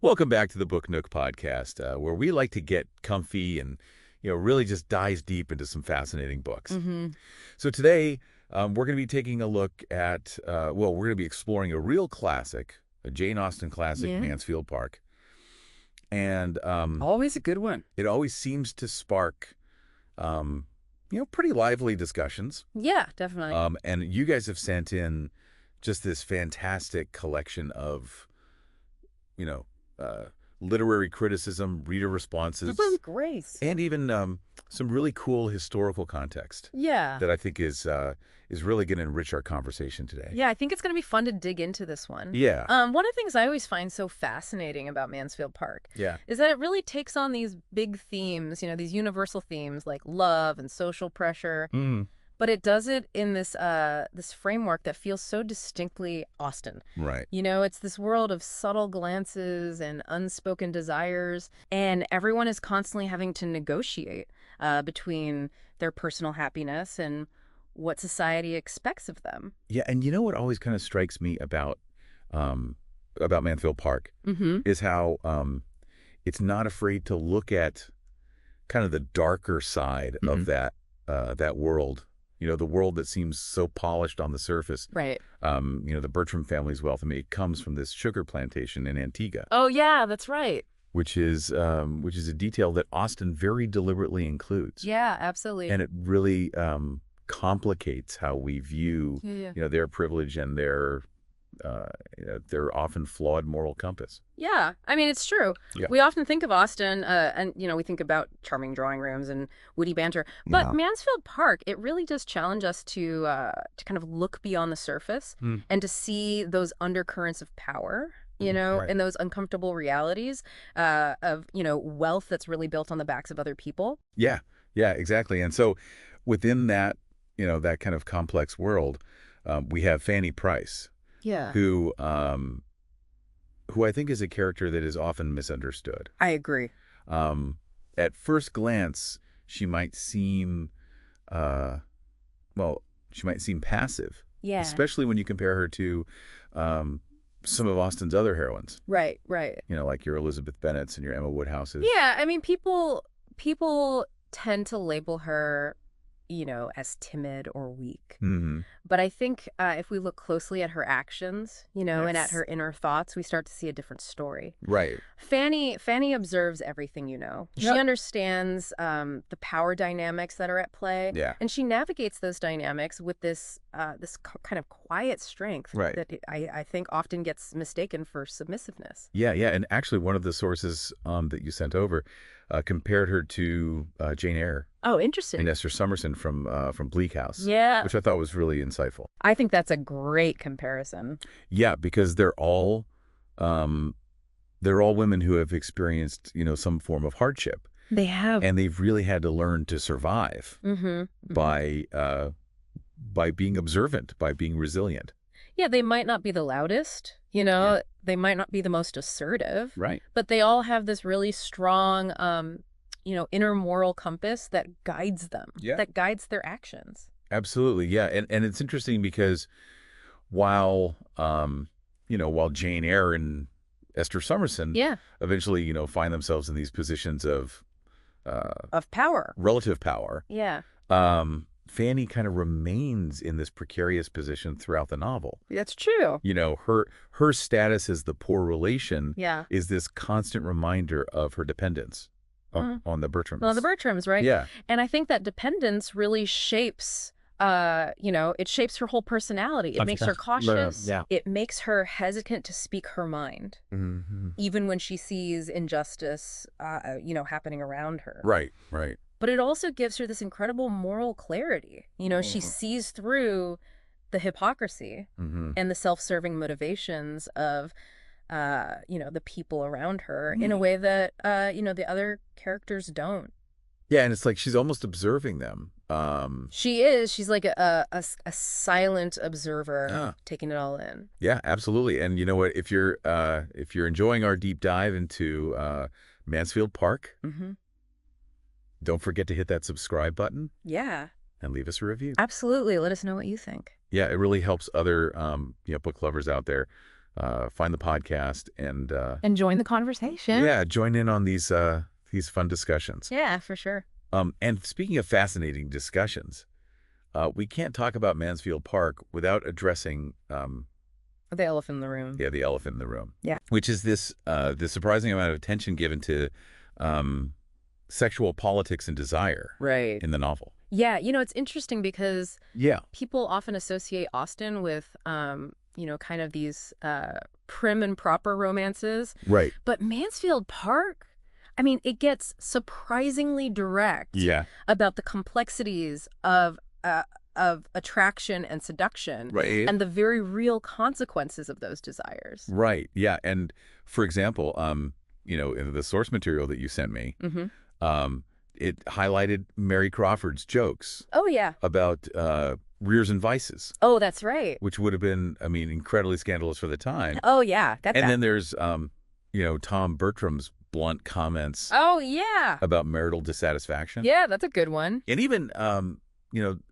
Welcome back to the Book Nook podcast, where we like to get comfy and, really just dive deep into some fascinating books. So today, we're going to be taking a look at, we're going to be exploring a real classic, a Jane Austen classic, Yeah. Mansfield Park. And Always a good one. it always seems to spark, pretty lively discussions. Yeah, definitely. And you guys have sent in just this fantastic collection of, literary criticism, reader responses, Grace. and even some really cool historical context Yeah. that I think is really going to enrich our conversation today. Yeah, I think it's going to be fun to dig into this one. Yeah. One of the things I always find so fascinating about Mansfield Park Yeah. is that it really takes on these big themes, these universal themes like love and social pressure, but it does it in this this framework that feels so distinctly Austen. Right. It's this world of subtle glances and unspoken desires, and everyone is constantly having to negotiate between their personal happiness and what society expects of them. Yeah, and you know what always kind of strikes me about Mansfield Park is how it's not afraid to look at kind of the darker side of that world. The world that seems so polished on the surface. Right. The Bertram family's wealth. I mean, it comes from this sugar plantation in Antigua. Oh, yeah, that's right. Which is a detail that Austen very deliberately includes. Yeah, absolutely. And it really complicates how we view, their privilege and their often flawed moral compass. Yeah, I mean, it's true. Yeah. We often think of Austen, and, we think about charming drawing rooms and witty banter. But Mansfield Park, it really does challenge us to kind of look beyond the surface and to see those undercurrents of power, Right. and those uncomfortable realities of, wealth that's really built on the backs of other people. Yeah, exactly. And so within that, that kind of complex world, we have Fanny Price. Yeah. Who I think is a character that is often misunderstood. I agree. At first glance, she might seem, passive. Yeah. Especially when you compare her to some of Austen's other heroines. Right. Like your Elizabeth Bennets and your Emma Woodhouses. Yeah, I mean, people tend to label her, as timid or weak. But I think if we look closely at her actions, and at her inner thoughts, we start to see a different story. Right. Fanny observes everything, She understands the power dynamics that are at play. Yeah. And she navigates those dynamics with this kind of quiet strength that I think often gets mistaken for submissiveness. Yeah. And actually one of the sources that you sent over compared her to Jane Eyre. Oh, interesting. And Esther Summerson from Bleak House. Yeah. Which I thought was really insightful. I think that's a great comparison. Yeah, because they're all women who have experienced, some form of hardship. They have. And they've really had to learn to survive by being observant, by being resilient. Yeah, they might not be the loudest, they might not be the most assertive. Right. But they all have this really strong, inner moral compass that guides them, that guides their actions. Absolutely, yeah. And it's interesting because while Jane Eyre and Esther Summerson eventually, find themselves in these positions of power. Relative power. Yeah. Fanny kind of remains in this precarious position throughout the novel. That's true. Her status as the poor relation is this constant reminder of her dependence on the Bertrams. On the Bertrams, right? Yeah. And I think that dependence really shapes, it shapes her whole personality. It makes her cautious. Yeah. It makes her hesitant to speak her mind, even when she sees injustice, happening around her. Right. But it also gives her this incredible moral clarity. She sees through the hypocrisy and the self-serving motivations of, the people around her in a way that, the other characters don't. Yeah, and it's like she's almost observing them. She is. She's like a silent observer, taking it all in. Yeah, absolutely. And you know what? If you're enjoying our deep dive into Mansfield Park, don't forget to hit that subscribe button. Yeah. And leave us a review. Absolutely. Let us know what you think. Yeah, it really helps other book lovers out there find the podcast and join the conversation. Yeah, join in on these fun discussions. Yeah, for sure. And speaking of fascinating discussions, we can't talk about Mansfield Park without addressing the elephant in the room. Yeah, the elephant in the room. Yeah, which is this surprising amount of attention given to sexual politics and desire in the novel. Yeah, it's interesting because people often associate Austen with, kind of these prim and proper romances. Right. But Mansfield Park, I mean, it gets surprisingly direct about the complexities of attraction and seduction and the very real consequences of those desires. Right. Yeah. And for example, in the source material that you sent me, it highlighted Mary Crawford's jokes. Oh, yeah. About rears and vices. Oh, that's right. Which would have been, incredibly scandalous for the time. Oh, yeah. Then there's, Tom Bertram's blunt comments. Oh, yeah. About marital dissatisfaction. Yeah, that's a good one. And even,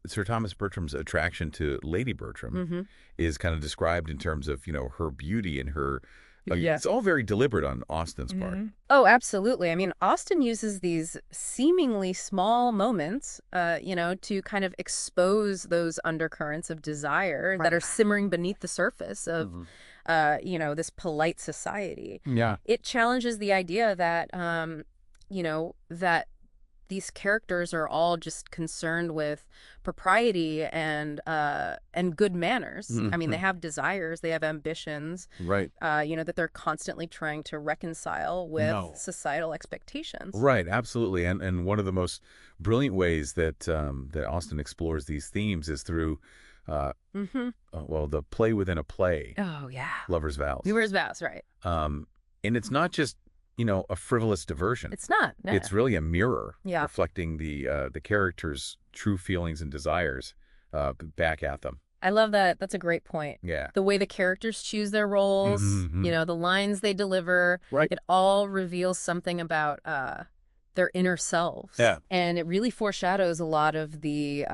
Sir Thomas Bertram's attraction to Lady Bertram is kind of described in terms of, her beauty and her... It's all very deliberate on Austen's part. Oh, absolutely. I mean, Austen uses these seemingly small moments, to kind of expose those undercurrents of desire that are simmering beneath the surface of, this polite society. Yeah. It challenges the idea that, that these characters are all just concerned with propriety and good manners. I mean, they have desires, they have ambitions, right? That they're constantly trying to reconcile with societal expectations. Right, absolutely. And one of the most brilliant ways that that Austen explores these themes is through the play within a play. Oh yeah, Lover's Vows. Lover's Vows, right? And it's not just a frivolous diversion. It's not. No. It's really a mirror reflecting the character's true feelings and desires back at them. I love that. That's a great point. Yeah. The way the characters choose their roles, the lines they deliver, it all reveals something about their inner selves. Yeah. And it really foreshadows a lot of the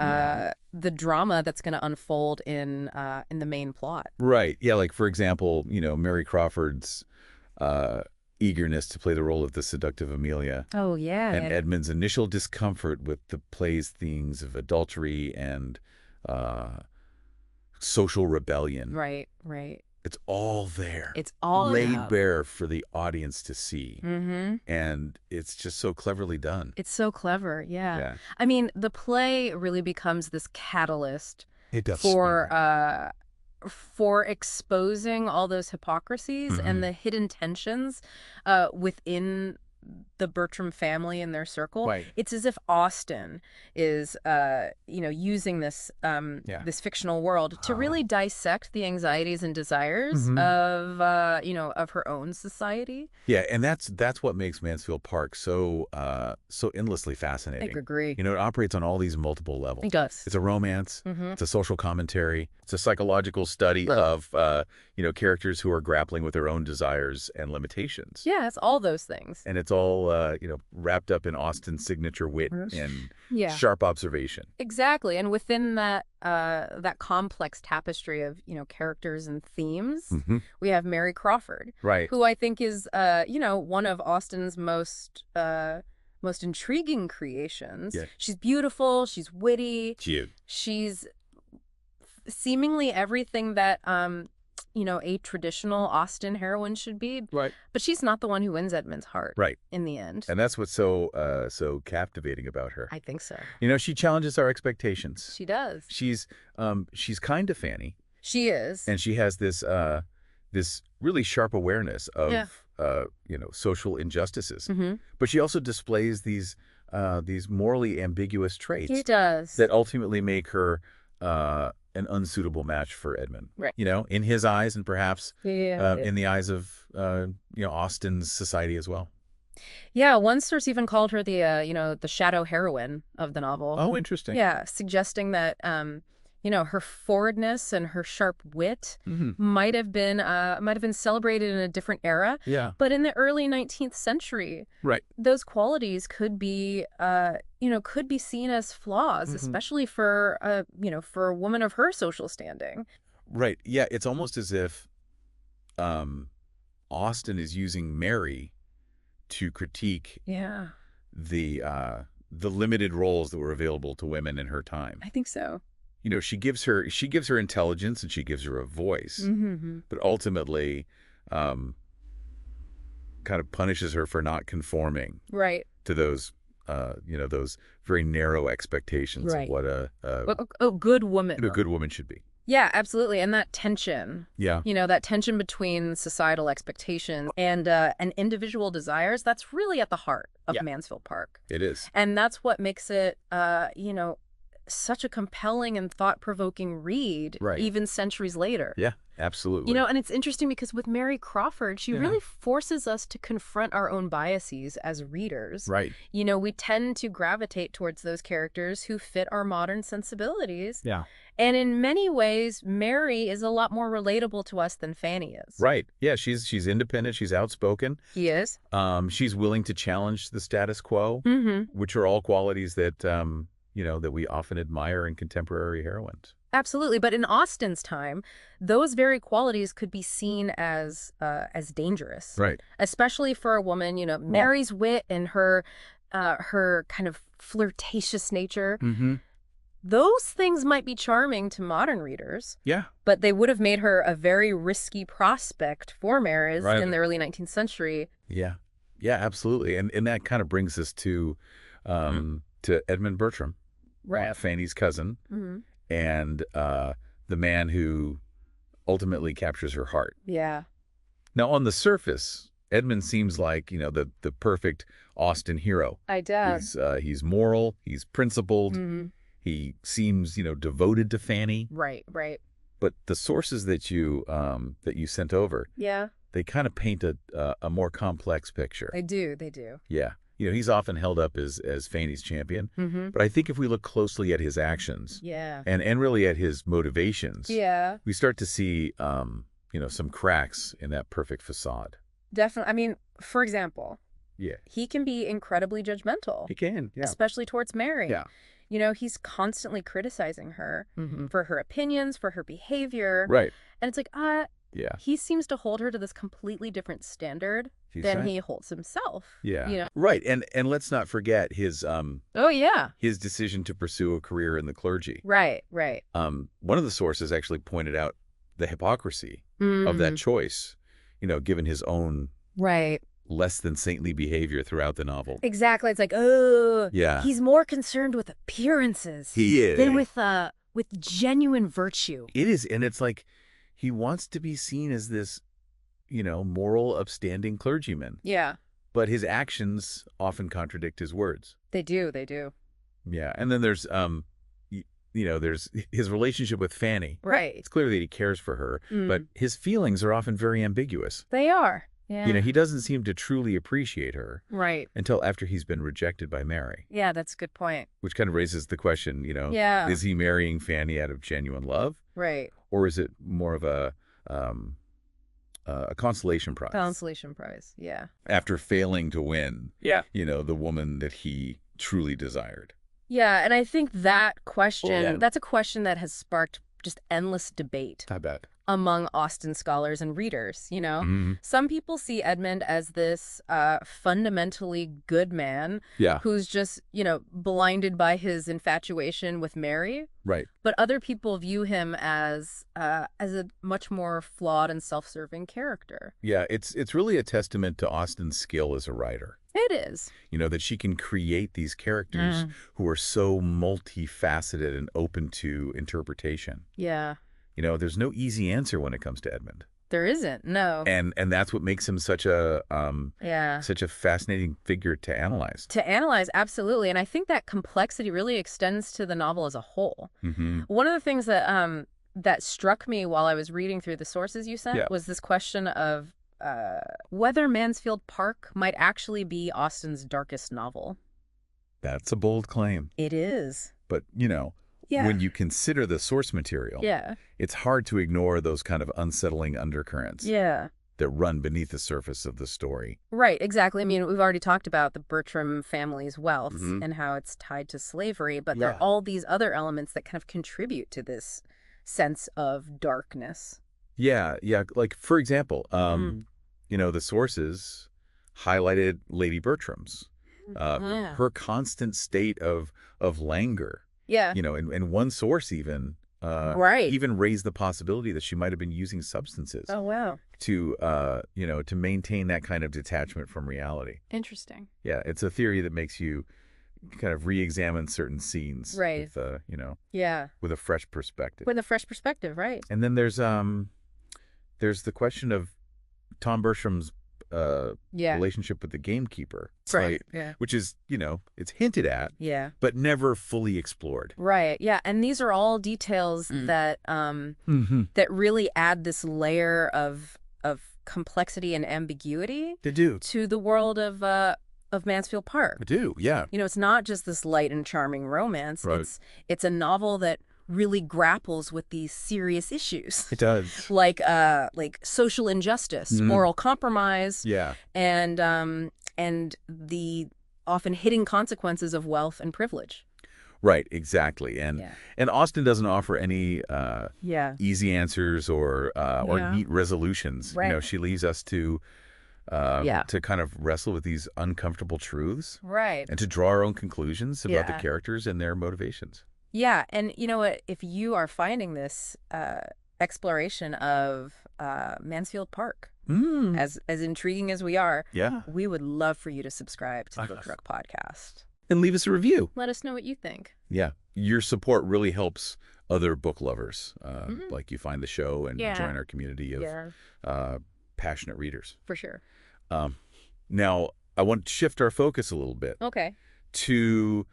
drama that's going to unfold in the main plot. Right. Yeah. Like, for example, Mary Crawford's eagerness to play the role of the seductive Amelia. Oh, yeah. And Edmund's initial discomfort with the play's themes of adultery and social rebellion. Right, right. It's all there. It's all laid bare for the audience to see. And it's just so cleverly done. It's so clever, yeah. I mean, the play really becomes this catalyst for exposing all those hypocrisies and the hidden tensions within the Bertram family and their circle. Right. It's as if Austen is, using this this fictional world to really dissect the anxieties and desires of her own society. Yeah, and that's what makes Mansfield Park so endlessly fascinating. I agree. It operates on all these multiple levels. It does. It's a romance. It's a social commentary. It's a psychological study of characters who are grappling with their own desires and limitations. Yeah, it's all those things. And it's all wrapped up in Austen's signature wit and sharp observation. Exactly. And within that that complex tapestry of characters and themes, we have Mary Crawford, right, who I think is one of Austen's most intriguing creations. Yeah. She's beautiful, she's witty, cute, she's seemingly everything that a traditional Austen heroine should be. Right. But she's not the one who wins Edmund's heart. Right. In the end. And that's what's so captivating about her. I think so. She challenges our expectations. She does. She's kind to Fanny. She is. And she has this really sharp awareness of social injustices. But she also displays these morally ambiguous traits. She does. That ultimately make her an unsuitable match for Edmund. Right. In his eyes and perhaps in the eyes of Austen's society as well. Yeah, one source even called her the shadow heroine of the novel. Oh, interesting. Yeah, suggesting that her forwardness and her sharp wit might have been celebrated in a different era. Yeah. But in the early 19th century, right, those qualities could be seen as flaws, especially for a woman of her social standing. Right. Yeah. It's almost as if Austen is using Mary to critique the limited roles that were available to women in her time. I think so. You know, she gives her intelligence and she gives her a voice, but ultimately kind of punishes her for not conforming to those those very narrow expectations of what a good woman. A good woman should be. Yeah, absolutely. And that tension. Yeah. You know, that tension between societal expectations and individual desires, that's really at the heart of Mansfield Park. It is. And that's what makes it, such a compelling and thought-provoking read, even centuries later. Yeah, absolutely. You know, and it's interesting because with Mary Crawford, she really forces us to confront our own biases as readers. Right. You know, we tend to gravitate towards those characters who fit our modern sensibilities. Yeah. And in many ways, Mary is a lot more relatable to us than Fanny is. Right. Yeah, she's independent. She's outspoken. He is. She's willing to challenge the status quo, which are all qualities that, that we often admire in contemporary heroines. Absolutely. But in Austen's time, those very qualities could be seen as dangerous. Right. Especially for a woman, Mary's wit and her kind of flirtatious nature. Those things might be charming to modern readers. Yeah. But they would have made her a very risky prospect for Mary's in the early 19th century. Yeah. Yeah, absolutely. And that kind of brings us to Edmund Bertram, Fanny's cousin, and the man who ultimately captures her heart. Yeah. Now, on the surface, Edmund seems like, the perfect Austen hero. He's moral, he's principled. He seems, devoted to Fanny. Right. But the sources that you sent over, they kind of paint a more complex picture. They do. Yeah. He's often held up as Fanny's champion. But I think if we look closely at his actions, and really at his motivations, we start to see, some cracks in that perfect facade. Definitely. I mean, for example, he can be incredibly judgmental. He can, especially towards Mary. Yeah. He's constantly criticizing her for her opinions, for her behavior. Right. And it's like, he seems to hold her to this completely different standard than he holds himself. Yeah. Right. And let's not forget his his decision to pursue a career in the clergy. Right. One of the sources actually pointed out the hypocrisy of that choice, given his own less than saintly behavior throughout the novel. Exactly. It's like, he's more concerned with appearances than with genuine virtue. It is. And it's like he wants to be seen as this, moral, upstanding clergyman. Yeah. But his actions often contradict his words. They do. Yeah. And then there's, there's his relationship with Fanny. Right. It's clear that he cares for her, but his feelings are often very ambiguous. They are. Yeah. He doesn't seem to truly appreciate her. Right. Until after he's been rejected by Mary. Yeah, that's a good point. Which kind of raises the question, is he marrying Fanny out of genuine love? Right. Or is it more of a consolation prize? Consolation prize, yeah. After failing to win, the woman that he truly desired. Yeah, and I think that question, that's a question that has sparked just endless debate. I bet. Among Austen scholars and readers, Some people see Edmund as this fundamentally good man who's just, blinded by his infatuation with Mary. Right. But other people view him as a much more flawed and self-serving character. Yeah, it's really a testament to Austen's skill as a writer. It is. That she can create these characters who are so multifaceted and open to interpretation. Yeah. There's no easy answer when it comes to Edmund. There isn't, no. And that's what makes him such a fascinating figure to analyze. To analyze, absolutely. And I think that complexity really extends to the novel as a whole. One of the things that that struck me while I was reading through the sources you sent was this question of whether Mansfield Park might actually be Austen's darkest novel. That's a bold claim. It is. But, when you consider the source material, it's hard to ignore those kind of unsettling undercurrents that run beneath the surface of the story. Right, exactly. I mean, we've already talked about the Bertram family's wealth and how it's tied to slavery, but there are all these other elements that kind of contribute to this sense of darkness. Yeah, yeah. Like, for example, the sources highlighted Lady Bertram's, Yeah. her constant state of languor. Yeah. And one source Right. even raised the possibility that she might have been using substances Oh, wow. to maintain that kind of detachment from reality. Interesting. Yeah, it's a theory that makes you kind of re-examine certain scenes Right. with Yeah. with a fresh perspective. With a fresh perspective, right. And then there's the question of Tom Bertram's Yeah. relationship with the gamekeeper, Right. Yeah. which is, it's hinted at, Yeah. but never fully explored. Right. Yeah. And these are all details that that really add this layer of complexity and ambiguity They do. to the world of Mansfield Park. They do, yeah. It's not just this light and charming romance. Right. It's a novel that really grapples with these serious issues. It does. like social injustice, moral compromise, Yeah. and the often hidden consequences of wealth and privilege. Right, exactly. And Austen doesn't offer any easy answers or neat resolutions. Right. She leaves us to kind of wrestle with these uncomfortable truths. Right. And to draw our own conclusions about the characters and their motivations. Yeah, and you know what? If you are finding this exploration of Mansfield Park as intriguing as we are, we would love for you to subscribe to the Book Truck Podcast. And leave us a review. Let us know what you think. Yeah. Your support really helps other book lovers, like you find the show and join our community of passionate readers. For sure. Now, I want to shift our focus a little bit. Okay. To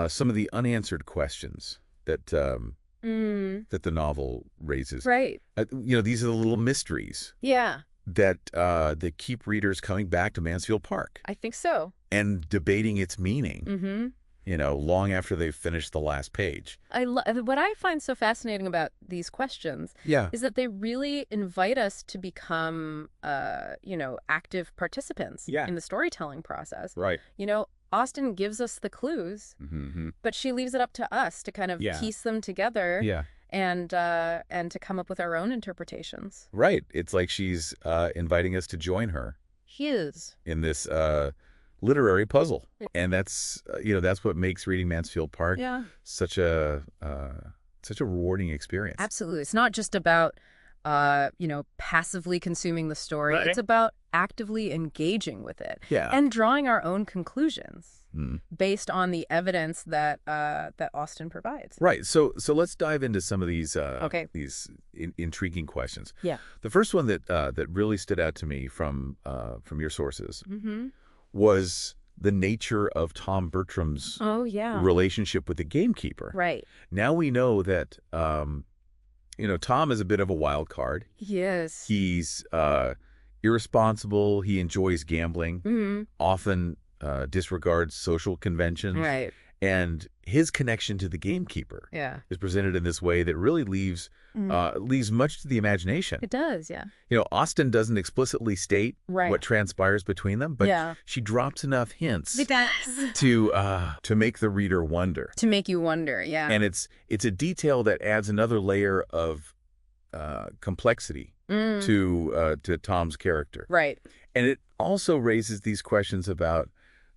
some of the unanswered questions that that the novel raises. Right. These are the little mysteries. Yeah. That keep readers coming back to Mansfield Park. I think so. And debating its meaning. Long after they've finished the last page. What I find so fascinating about these questions is that they really invite us to become, active participants in the storytelling process. Right. Austen gives us the clues, but she leaves it up to us to kind of piece them together and to come up with our own interpretations. Right. It's like she's inviting us to join her. He is. In this literary puzzle. And that's what makes reading Mansfield Park such a rewarding experience. Absolutely. It's not just about passively consuming the story. Right. It's about actively engaging with it and drawing our own conclusions based on the evidence that Austen provides. Right. So let's dive into some of these intriguing questions. Yeah. The first one that really stood out to me from your sources was the nature of Tom Bertram's relationship with the gamekeeper. Right. Now we know that Tom is a bit of a wild card. Yes. He's irresponsible. He enjoys gambling, often disregards social conventions. Right. And his connection to the gamekeeper is presented in this way that really leaves much to the imagination. It does, yeah. Austen doesn't explicitly state what transpires between them, but she drops enough hints to make the reader wonder. To make you wonder, yeah. And it's a detail that adds another layer of complexity to Tom's character. Right. And it also raises these questions about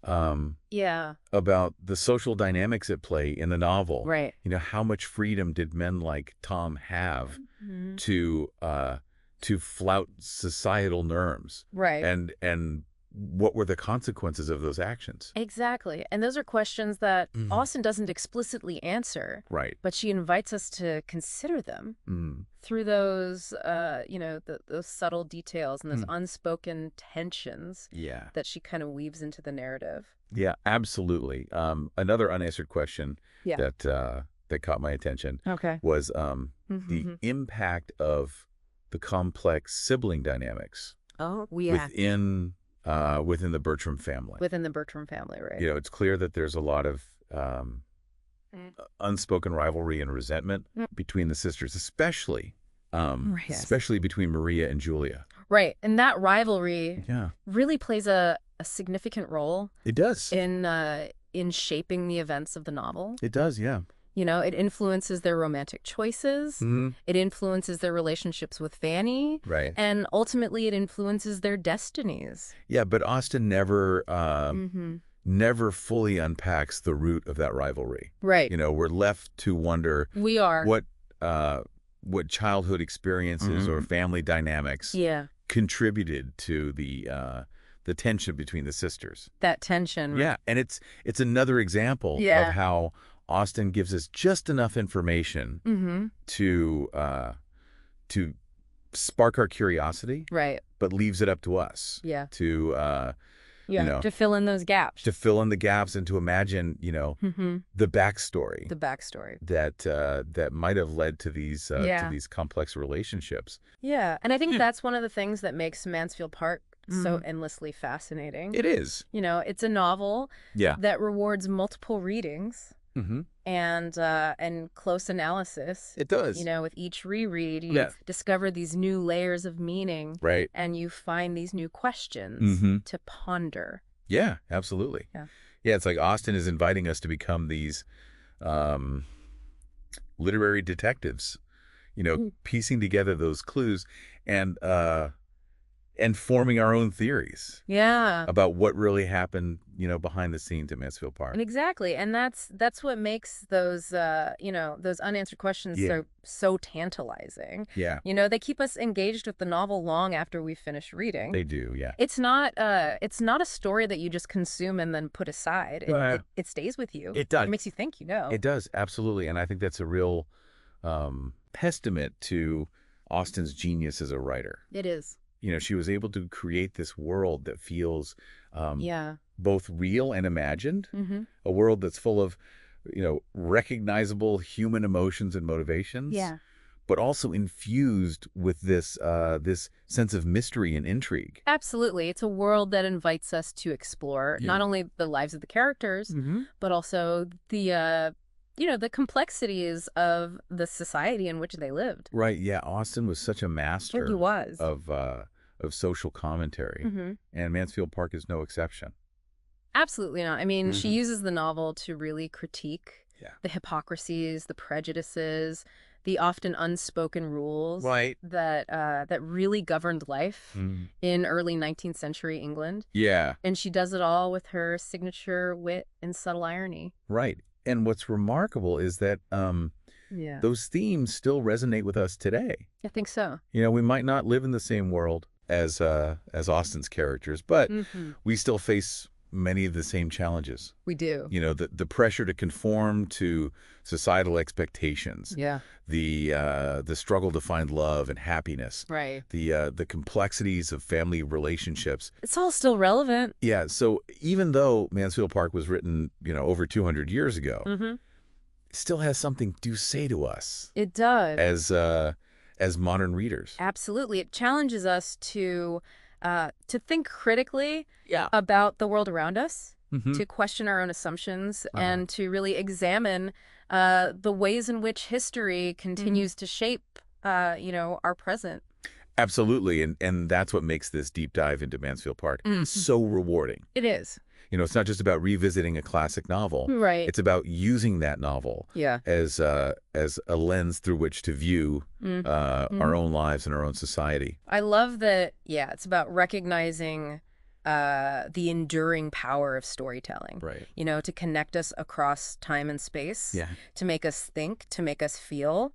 the social dynamics at play in the novel. Right. How much freedom did men like Tom have to flout societal norms? Right. And what were the consequences of those actions? Exactly. And those are questions that Austen doesn't explicitly answer. Right. But she invites us to consider them through those, those subtle details and those unspoken tensions that she kind of weaves into the narrative. Yeah, absolutely. Another unanswered question that caught my attention was the impact of the complex sibling dynamics within the Bertram family. Within the Bertram family, right. It's clear that there's a lot of unspoken rivalry and resentment between the sisters, especially between Maria and Julia. Right. And that rivalry really plays a significant role. It does. In shaping the events of the novel. It does, yeah. It influences their romantic choices. It influences their relationships with Fanny. Right. And ultimately, it influences their destinies. Yeah, but Austen never fully unpacks the root of that rivalry. Right. We're left to wonder We are. what childhood experiences or family dynamics contributed to the tension between the sisters. That tension. Yeah, and it's another example of how Austen gives us just enough information to spark our curiosity, right, but leaves it up to us. Yeah. To fill in those gaps. To fill in the gaps and to imagine, the backstory. The backstory that might have led to these complex relationships. Yeah, and I think that's one of the things that makes Mansfield Park so endlessly fascinating. It is. It's a novel that rewards multiple readings and close analysis. It does. With each reread, you discover these new layers of meaning. Right. And you find these new questions to ponder. Yeah, absolutely. Yeah, it's like Austen is inviting us to become these literary detectives, piecing together those clues and forming our own theories. Yeah. About what really happened, behind the scenes at Mansfield Park. And exactly. And that's what makes those those unanswered questions so tantalizing. Yeah. They keep us engaged with the novel long after we finish reading. They do, yeah. It's not a story that you just consume and then put aside. It stays with you. It does. It makes you think, It does, absolutely. And I think that's a real testament to Austen's genius as a writer. It is. She was able to create this world that feels both real and imagined, a world that's full of, recognizable human emotions and motivations, but also infused with this sense of mystery and intrigue. Absolutely. It's a world that invites us to explore not only the lives of the characters, but also the complexities of the society in which they lived. Right. Yeah. Austen was such a master He was. of social commentary, and Mansfield Park is no exception. Absolutely not. I mean, she uses the novel to really critique the hypocrisies, the prejudices, the often unspoken rules that really governed life in early 19th century England. Yeah. And she does it all with her signature wit and subtle irony. Right. And what's remarkable is that those themes still resonate with us today. I think so. We might not live in the same world as Austen's characters, but we still face many of the same challenges. We do. The pressure to conform to societal expectations. Yeah. The struggle to find love and happiness. Right. The complexities of family relationships. It's all still relevant. Yeah. So even though Mansfield Park was written, over 200 years ago, it still has something to say to us. It does. As modern readers. Absolutely. It challenges us to think critically about the world around us, to question our own assumptions, and to really examine the ways in which history continues to shape, our present. Absolutely. And that's what makes this deep dive into Mansfield Park so rewarding. It is. It's not just about revisiting a classic novel. Right. It's about using that novel as a lens through which to view our own lives and our own society. I love that, it's about recognizing the enduring power of storytelling. Right. To connect us across time and space, to make us think, to make us feel,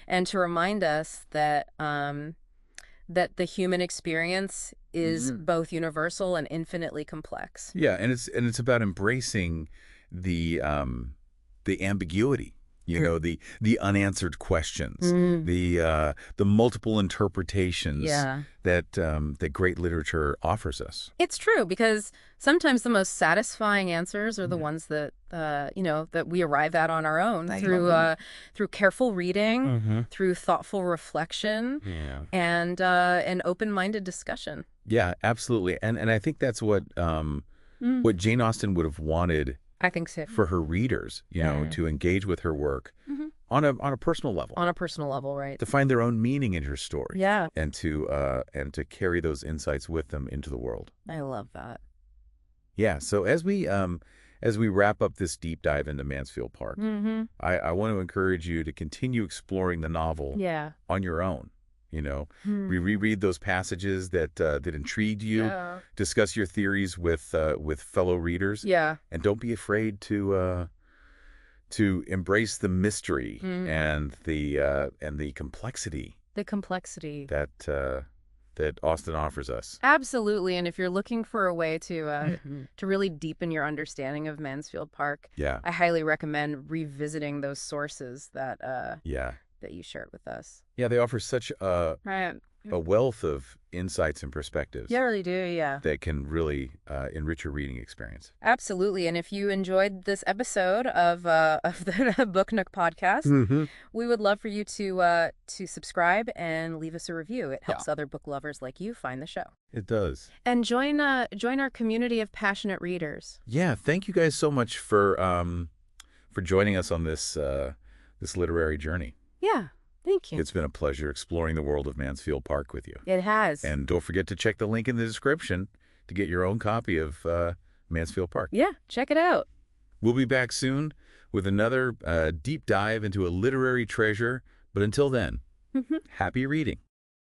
and to remind us that that the human experience is both universal and infinitely complex. Yeah, and it's about embracing the ambiguity, the unanswered questions, the multiple interpretations that great literature offers us. It's true, because sometimes the most satisfying answers are the ones that that we arrive at on our own through careful reading, through thoughtful reflection, and an open-minded discussion. Yeah, absolutely. And I think that's what Jane Austen would have wanted. I think so. For her readers, to engage with her work on a personal level. On a personal level, right. To find their own meaning in her story. Yeah. And to carry those insights with them into the world. I love that. Yeah. So as we as we wrap up this deep dive into Mansfield Park, I want to encourage you to continue exploring the novel on your own. Reread those passages that intrigued you. Discuss your theories with fellow readers. And don't be afraid to embrace the mystery and the complexity. The complexity that Austen offers us. Absolutely. And if you're looking for a way to really deepen your understanding of Mansfield Park, I highly recommend revisiting those sources that you shared with us. Yeah, they offer such a wealth of insights and perspectives. Yeah, really do, that can really enrich your reading experience. Absolutely. And if you enjoyed this episode of the Book Nook podcast, we would love for you to subscribe and leave us a review. It helps other book lovers like you find the show. It does. And join our community of passionate readers. Yeah, thank you guys so much for joining us on this literary journey. Yeah. Thank you. It's been a pleasure exploring the world of Mansfield Park with you. It has. And don't forget to check the link in the description to get your own copy of Mansfield Park. Yeah, check it out. We'll be back soon with another deep dive into a literary treasure. But until then, happy reading.